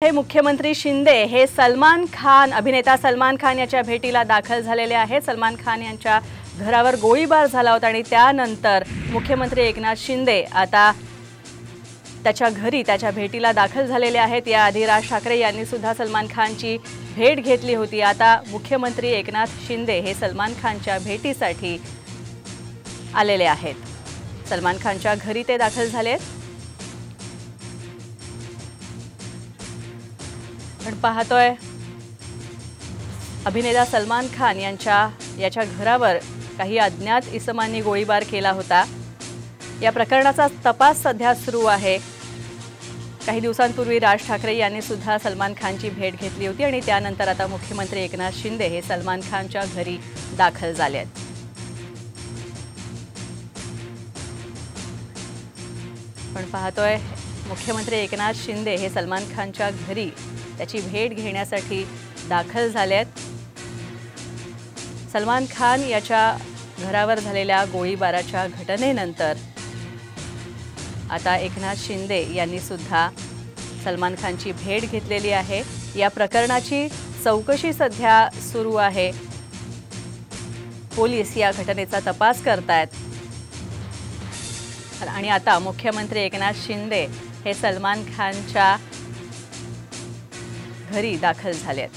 हे मुख्यमंत्री शिंदे हे अभिनेता सलमान खान याच्या भेटीला दाखल झालेले आहेत। सलमान खान यांच्या घरावर गोळीबार झाला होता आणि त्यानंतर मुख्यमंत्री एकनाथ शिंदे आता त्याच्या घरी त्याच्या भेटीला दाखल झालेले आहेत। याआधी राज ठाकरे यांनी सुद्धा सलमान खानची भेट घेतली होती। आता मुख्यमंत्री एकनाथ शिंदे हे सलमान खानच्या भेटीसाठी आलेले आहेत। सलमान खानच्या घरी ते दाखल झालेत। आपण पाहतोय अभिनेता सलमान खान याच्या घरावर काही अज्ञात इसमांनी गोळीबार केला होता। या प्रकरणाचा तपास सध्या सुरू आहे। काही दिवसांपूर्वी राज ठाकरे यांनी सुद्धा सलमान खानची भेट घेतली होती आणि त्यानंतर आता मुख्यमंत्री एकनाथ शिंदे हे सलमान खानच्या घरी दाखल झाले आहेत। आपण पाहतोय मुख्यमंत्री एकनाथ शिंदे हे सलमान खानच्या घरी त्याची भेट घेण्यासाठी दाखल झाले आहेत। सलमान खान याच्या घरावर झालेल्या गोळीबाराच्या घटनेनंतर आता एकनाथ शिंदे यांनी सुद्धा सलमान खानची भेट घेतलेली आहे। या प्रकरणाची चौकशी सध्या सुरू आहे। पोलीस या घटनेचा तपास करतायत आणि आता मुख्यमंत्री एकनाथ शिंदे हे सलमान खानच्या घरी दाखल झाले आहेत।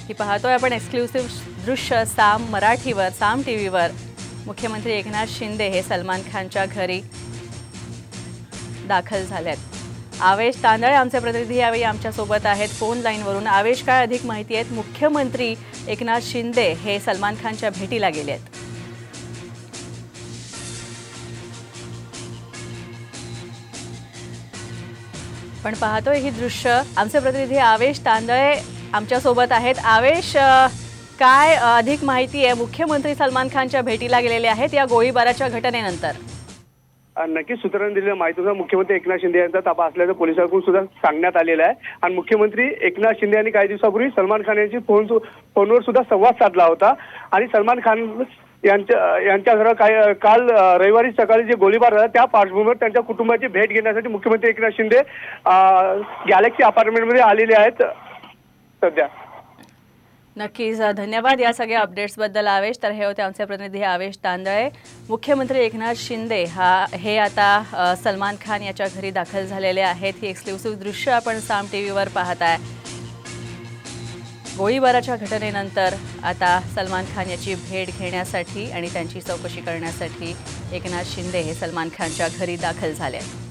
ही पाहतोय आपण एक्सक्लुसिव्ह दृश्य साम मराठीवर, साम टीव्हीवर। मुख्यमंत्री एकनाथ शिंदे हे सलमान खानच्या घरी दाखल झालेत। आवेश तांदळे आमचे प्रतिनिधी यावेळी आमच्या सोबत आहेत फोन लाईनवरून। आवेश, काय अधिक माहिती आहे? मुख्यमंत्री एकनाथ शिंदे हे सलमान खानच्या भेटीला गेले आहेत। पण पाहतोय ही दृश्य आमचे प्रतिनिधी आवेश तांदळे आमच्या सोबत आहेत। आवेश, काय अधिक माहिती आहे? मुख्यमंत्री सलमान खानच्या भेटीला गेलेले आहेत या गोळीबाराच्या घटनेनंतर। नक्कीच सूत्रांनी दिलेल्या माहितीनुसार मुख्यमंत्री एकनाथ शिंदे यांचा ताबा असल्याचं पोलिसांकडून सुद्धा सांगण्यात आलेलं आहे आणि मुख्यमंत्री एकनाथ शिंदे यांनी काही दिवसापूर्वी सलमान खान यांची फोनवर सुद्धा संवाद साधला होता आणि सलमान खान यांच्या घरात काल रविवारी सकाळी जे गोळीबार झाला त्या पार्श्वभूमीवर त्यांच्या कुटुंबाची भेट घेण्यासाठी मुख्यमंत्री एकनाथ शिंदे गॅलेक्सी अपार्टमेंटमध्ये आलेले आहेत सध्या। नक्कीच धन्यवाद या सगळ्या अपडेट्सबद्दल आवेश। तर हे होते आमचे प्रतिनिधी आवेश तांदळे। मुख्यमंत्री एकनाथ शिंदे हे आता सलमान खान याच्या घरी दाखल झालेले आहेत। ही एक्सक्लुसिव्ह दृश्य आपण साम टीव्हीवर पाहताय। गोळीबाराच्या घटनेनंतर आता सलमान खान याची भेट घेण्यासाठी आणि त्यांची चौकशी करण्यासाठी एकनाथ शिंदे हे सलमान खानच्या घरी दाखल झाले आहेत।